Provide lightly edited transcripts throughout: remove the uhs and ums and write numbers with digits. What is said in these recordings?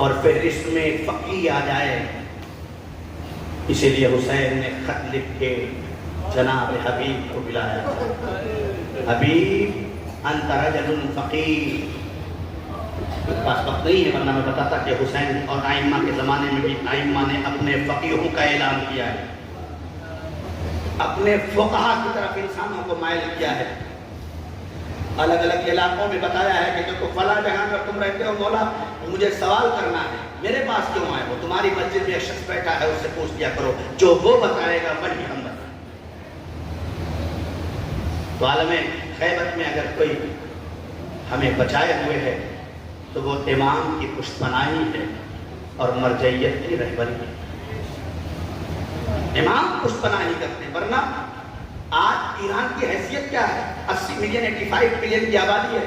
और फहरिस्त में फकी आ जाए। इसीलिए हुसैन ने खत लिख के जनाब हबीब को बुलाया। हबीब अंत रजुल फकीर। पास वक्त नहीं है वरना मैं बताता कि हुसैन और आइम्मा के ज़माने में भी आइम्मा ने अपने फ़कीहों का ऐलान किया है, अपने फ़ुक़हा की तरफ इंसानों को माइल किया है। अलग अलग इलाकों में बताया है कि देखो फला जगह पर तुम रहते हो मौला, मुझे सवाल करना है, मेरे पास क्यों आए हो? तुम्हारी मस्जिद में एक शख्स बैठा है, उससे पूछ दिया करो, जो वो बताएगा वही हम बताएं। तो आलम खैबत में अगर कोई हमें बचाए हुए है तो वो इमाम की पुष्पनाही है और मरजैयत की रहबरी है। इमाम पुष्पनाही करते हैं, वरना आज ईरान की हैसियत क्या है? 80 मिलियन 85 मिलियन की आबादी है,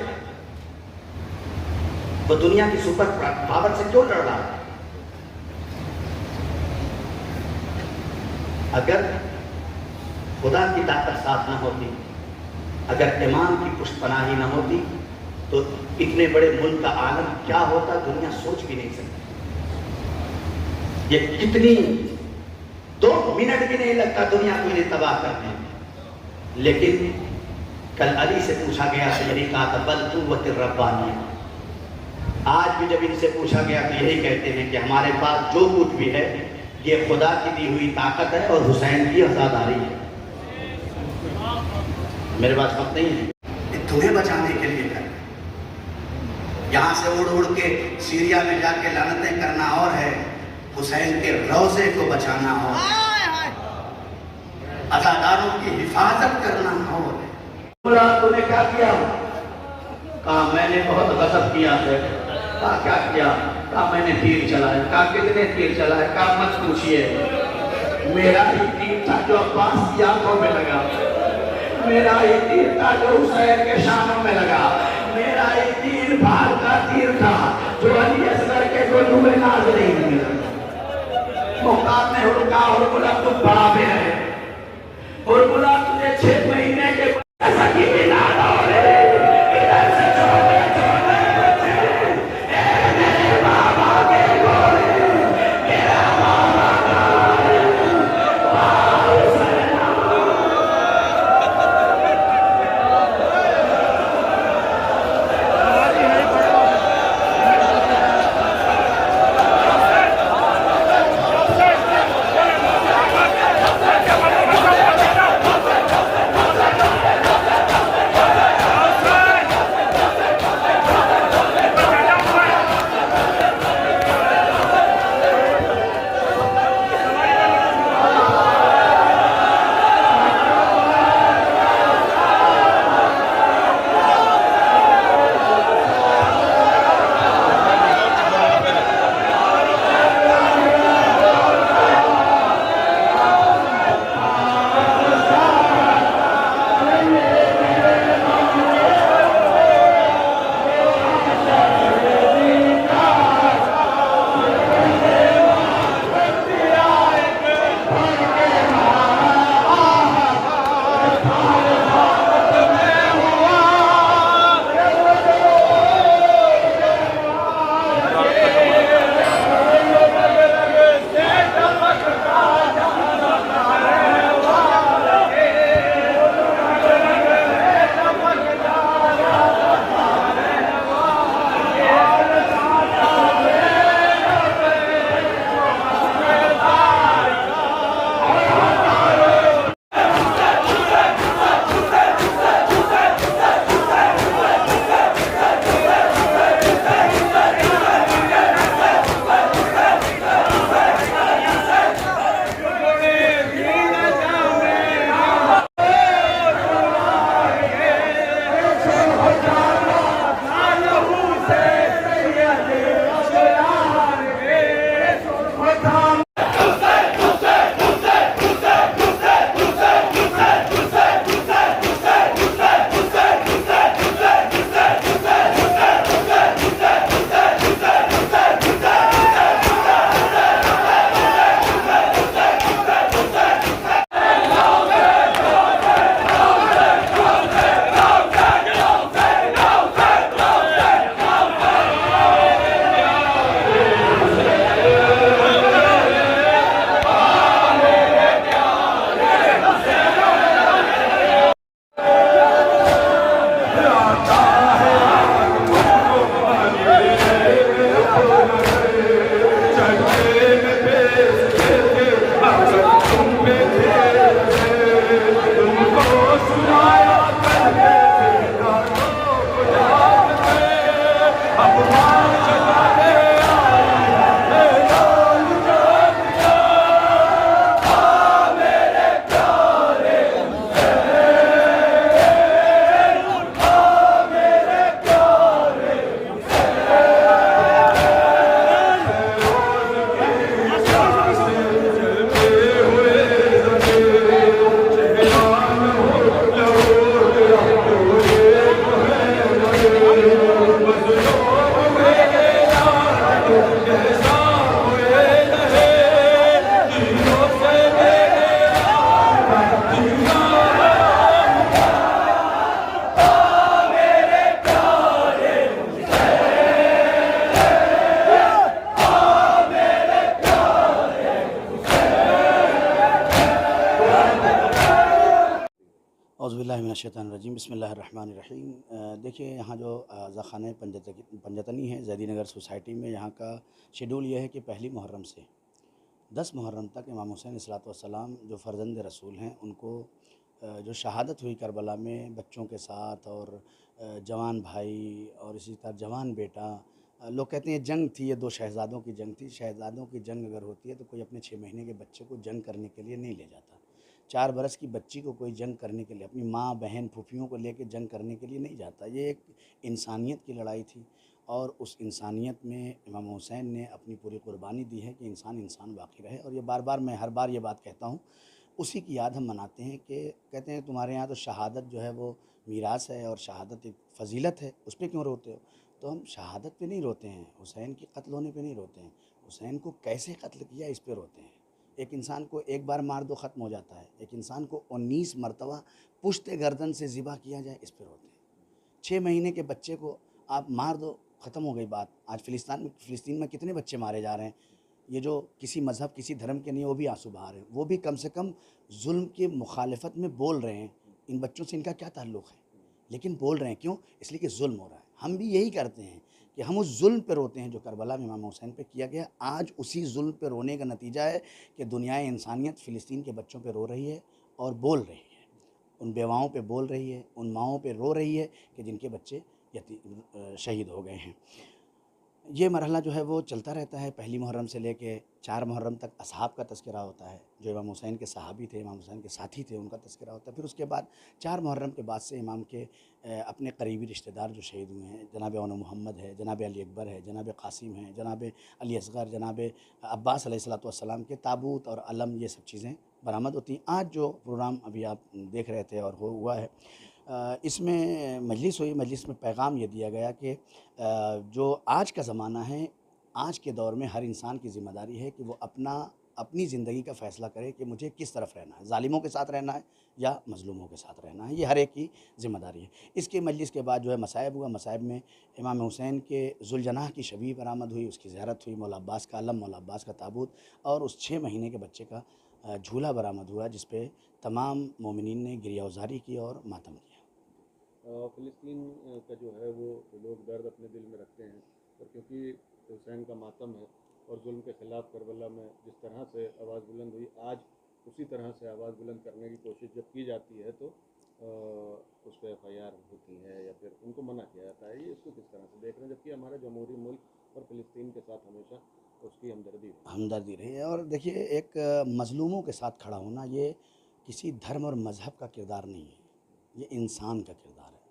वो दुनिया की सुपर पावर से क्यों लड़ रहा है? अगर खुदा की ताकत साथ न होती, अगर इमाम की पुष्पनाही न होती तो इतने बड़े मुल्क का आलम क्या होता दुनिया सोच भी नहीं सकती। ये कितनी 2 मिनट भी नहीं लगता दुनिया को इन्हें तबाह करने में। लेकिन कल अली से पूछा गया तो यही कहा था बल कुव्वत रब्बानिया। आज भी जब इनसे पूछा गया तो यही कहते हैं कि हमारे पास जो कुछ भी है ये खुदा की दी हुई ताकत है और हुसैन की आज़ादारी है। मेरे पास वक्त नहीं है, तुम्हें बचाने के लिए कर, यहाँ से उड़ उड़ के सीरिया में जाके लानतें करना और है, हुसैन के रोज़े को बचाना और है, अज़ादारों की हिफाजत करना और है। बोला तूने क्या किया? कहा मैंने बहुत गज़ब किया है। कहा क्या किया? कहा मैंने तीर चलाया। कहा कितने तीर चलाए? कहा मत पूछिए, मेरा ही तीर था जो अब्बास की आंखों में लगा, मेरा ही तीर था जो हुसैन के शानों में लगा, मेरा ही तीर भार का तीर था जो अली असगर के गोलू में नाज़रीन में लगा। मुख्तार ने हुड़का और बोला तुम बड़ा में है, और बोला तुझे 6 महीने के ऐसा की बिना औज़ुबिल्लाहिमिनश्शैतानिर्रजीम बिस्मिल्लाहिर्रहमानिर्रहीम। देखिए यहाँ जो ज़ख़ाने पंजतनी है जैदी नगर सोसाइटी में, यहाँ का शेड्यूल ये है कि पहली मुहर्रम से 10 मुहर्रम तक इमाम हुसैन अलैहिस्सलाम जो फ़र्ज़ंद रसूल हैं उनको जो शहादत हुई करबला में बच्चों के साथ और जवान भाई और इसी तरह जवान बेटा, लोग कहते हैं जंग थी, ये 2 शहज़ादों की जंग थी। शहज़ादों की जंग अगर होती है तो कोई अपने 6 महीने के बच्चे को जंग करने के लिए नहीं ले जाता। 4 बरस की बच्ची को कोई जंग करने के लिए, अपनी माँ बहन फूफियों को लेके जंग करने के लिए नहीं जाता। ये एक इंसानियत की लड़ाई थी और उस इंसानियत में इमाम हुसैन ने अपनी पूरी कुर्बानी दी है कि इंसान इंसान बाकी रहे। और ये बार बार मैं हर बार ये बात कहता हूँ, उसी की याद हम मनाते हैं कि कहते हैं तुम्हारे यहाँ तो शहादत जो है वो मीरास है और शहादत एक फ़जीलत है, उस पर क्यों रोते हो? तो हम शहादत पे नहीं रोते हैं, हुसैन के कत्ल होने पे नहीं रोते हैं, हुसैन को कैसे कत्ल किया इस पे रोते हैं। एक इंसान को एक बार मार दो ख़त्म हो जाता है, एक इंसान को 19 मरतबा पुश्ते गर्दन से ज़िबा किया जाए इस पे रोते हैं। 6 महीने के बच्चे को आप मार दो, ख़त्म हो गई बात। आज फ़िलिस्तीन में कितने बच्चे मारे जा रहे हैं, ये जो किसी मज़हब किसी धर्म के नहीं, वो भी आंसू बहा रहे हैं, वो भी कम से कम जुल्म की मुखालफत में बोल रहे हैं। इन बच्चों से इनका क्या ताल्लुक़ है, लेकिन बोल रहे हैं क्यों? इसलिए कि जुल्म हो रहा है। हम भी यही करते हैं कि हम उस जुल्म पे रोते हैं जो करबला में इमाम हुसैन पे किया गया। आज उसी जुल्म पे रोने का नतीजा है कि दुनियाए इंसानियत फ़िलिस्तीन के बच्चों पे रो रही है और बोल रही है, उन बेवाओं पे बोल रही है, उन माँओं पे रो रही है कि जिनके बच्चे शहीद हो गए हैं। ये मरहला जो है वो चलता रहता है। पहली मुहर्रम से लेके 4 मुहर्रम तक असहाब का तज़किरा होता है, जो इमाम हुसैन के सहाबी थे, इमाम हुसैन के साथी थे, उनका तज़किरा होता है। फिर उसके बाद 4 मुहर्रम के बाद से इमाम के अपने करीबी रिश्तेदार जो शहीद हुए हैं, जनाब औन मोहम्मद है, जनाब अली अकबर है, जनाब क़ासिम है, जनाब अली असग़र, जनाब अब्बास अलैहिस्सलाम के ताबूत और अलम, ये सब चीज़ें बरामद होती हैं। आज जो प्रोग्राम अभी आप देख रहे थे और हुआ है, इसमें मजलिस हुई। मजलिस में पैगाम ये दिया गया कि जो आज का ज़माना है, आज के दौर में हर इंसान की ज़िम्मेदारी है कि वो अपनी ज़िंदगी का फ़ैसला करे कि मुझे किस तरफ रहना है, ज़ालिमों के साथ रहना है या मज़लूमों के साथ रहना है। ये हर एक की ज़िम्मेदारी है। इसके मजलिस के बाद जो है मसाइब हुआ। मसाइब में इमाम हुसैन के ज़ुलजनाह की शबीह बरामद हुई, उसकी ज़ियारत हुई, मौला अब्बास का अलम, मौला अब्बास का ताबूत और उस 6 महीने के बच्चे का झूला बरामद हुआ, जिस पे तमाम मोमिनीन ने गिरिया-उज़ारी की और मातम किया। फ़िलिस्तीन का जो है वो लोग दर्द अपने दिल में रखते हैं, और क्योंकि हुसैन का मातम है और जुल्म के ख़िलाफ़ करबला में जिस तरह से आवाज़ बुलंद हुई, आज उसी तरह से आवाज़ बुलंद करने की कोशिश जब की जाती है तो उस पर FIR होती है या फिर उनको मना किया जाता है। ये इसको किस तरह से देख रहे हैं, जबकि हमारा जमहूरी मुल्क और फ़िलिस्तीन के साथ हमेशा उसकी हमदर्दी रही है। और देखिए, एक मज़लूमों के साथ खड़ा होना ये किसी धर्म और मज़हब का किरदार नहीं है, ये इंसान का किरदार है।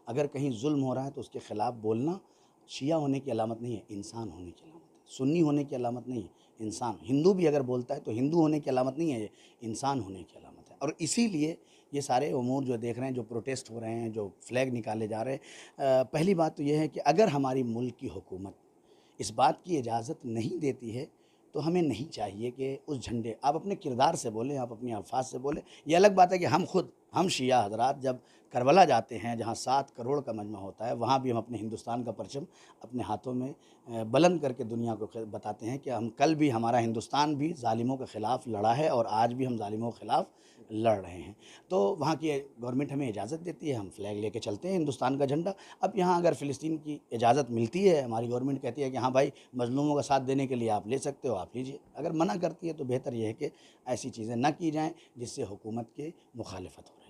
अगर कहीं जुल्म हो रहा है तो उसके ख़िलाफ़ बोलना शिया होने की अलामत नहीं है, इंसान होने की अलामत है। सुन्नी होने की अलामत नहीं है, इंसान। हिंदू भी अगर बोलता है तो हिंदू होने की अलामत नहीं है, ये इंसान होने की अलामत है। और इसीलिए ये सारे उमूर जो देख रहे हैं, जो प्रोटेस्ट हो रहे हैं, जो फ्लैग निकाले जा रहे हैं, पहली बात तो ये है कि अगर हमारी मुल्क की हुकूमत इस बात की इजाज़त नहीं देती है तो हमें नहीं चाहिए कि उस झंडे, आप अपने किरदार से बोलें, आप अपने अल्फाज से बोलें। ये अलग बात है कि हम शिया हज़रात जब करबला जाते हैं, जहाँ 7 करोड़ का मजमा होता है, वहाँ भी हम अपने हिंदुस्तान का परचम अपने हाथों में बुलंद करके दुनिया को बताते हैं कि हम कल भी, हमारा हिंदुस्तान भी ज़ालिमों के ख़िलाफ़ लड़ा है और आज भी हम ज़ालिमों के ख़िलाफ़ लड़ रहे हैं। तो वहाँ की गवर्नमेंट हमें इजाज़त देती है, हम फ्लैग लेके चलते हैं, हिंदुस्तान का झंडा। अब यहाँ अगर फ़िलिस्तीन की इजाज़त मिलती है, हमारी गवर्नमेंट कहती है कि हाँ भाई, मज़लूमों का साथ देने के लिए आप ले सकते हो, आप लीजिए। अगर मना करती है तो बेहतर यह है कि ऐसी चीज़ें ना की जाएँ जिससे हुकूमत की मुखालिफत हो।